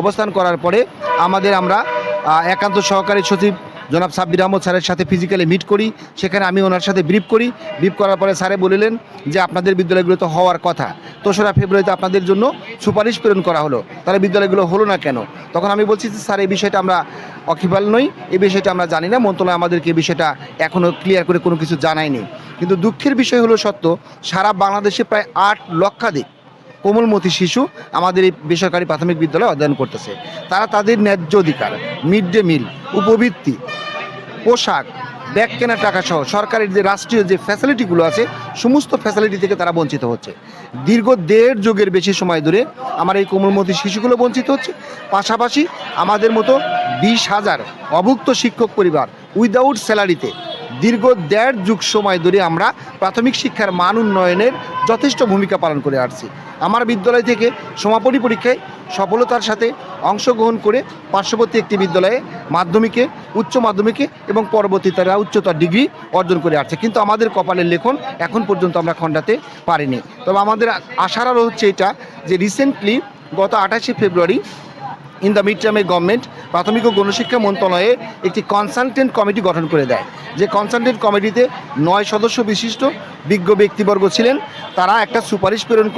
অবস্থান করার পরে আমরা একান্ত সহকারী সচিব জনাব সাব্বির আহমদ স্যারের সাথে ফিজিক্যালি মিট করি। সেখানে আমি ওনার সাথে ব্রিফ করি। ব্রিফ করার পরে স্যারে বলিলেন যে আপনাদের বিদ্যালয়গুলো তো হওয়ার কথা, 3রা ফেব্রুয়ারিতে আপনাদের জন্য সুপারিশ প্রেরণ করা হলো, তাহলে বিদ্যালয়গুলো হলো না কেন? তখন আমি বলছি যে স্যার এই বিষয়টা আমরা অকিফাল নই, এই বিষয়টা আমরা জানি না, মন্ত্রণালয় আমাদেরকে এই বিষয়টা এখনও ক্লিয়ার করে কোনো কিছু জানায়নি। কিন্তু দুঃখের বিষয় হলো সত্য, সারা বাংলাদেশে প্রায় 8 লক্ষাধিক কোমলমতি শিশু আমাদের এই বেসরকারি প্রাথমিক বিদ্যালয়ে অধ্যয়ন করতেছে। তারা তাদের ন্যায্য অধিকার, মিড ডে মিল, উপবৃত্তি, পোশাক, ব্যাগ কেনার টাকা সহ সরকারের যে রাষ্ট্রীয় যে ফ্যাসিলিটিগুলো আছে সমস্ত ফ্যাসিলিটি থেকে তারা বঞ্চিত হচ্ছে। দীর্ঘ 1.5 যুগের বেশি সময় ধরে আমার এই কোমলমতি শিশুগুলো বঞ্চিত হচ্ছে। পাশাপাশি আমাদের মতো 20,000 অভুক্ত শিক্ষক পরিবার উইদাউট স্যালারিতে দীর্ঘ 1.5 যুগ সময় ধরে আমরা প্রাথমিক শিক্ষার মান উন্নয়নের যথেষ্ট ভূমিকা পালন করে আসছি। আমার বিদ্যালয় থেকে সমাপনী পরীক্ষায় সফলতার সাথে অংশগ্রহণ করে পার্শ্ববর্তী একটি বিদ্যালয়ে মাধ্যমিকে, উচ্চ মাধ্যমিকে এবং পরবর্তীতে তারা উচ্চতর ডিগ্রি অর্জন করে আসছে। কিন্তু আমাদের কপালের লেখন এখন পর্যন্ত আমরা খণ্ডাতে পারিনি। তবে আমাদের আশার আলো হচ্ছে এটা যে রিসেন্টলি গত 28শে ফেব্রুয়ারি ইন দ্য মিড টার্মে গভর্নমেন্ট প্রাথমিক ও গণশিক্ষা মন্ত্রণালয়ে একটি কনসালটেন্ট কমিটি গঠন করে দেয়। যে কনসালটেন্ট কমিটিতে 9 সদস্য বিশিষ্ট বিজ্ঞ ব্যক্তিবর্গ ছিলেন। তারা একটা সুপারিশ প্রেরণ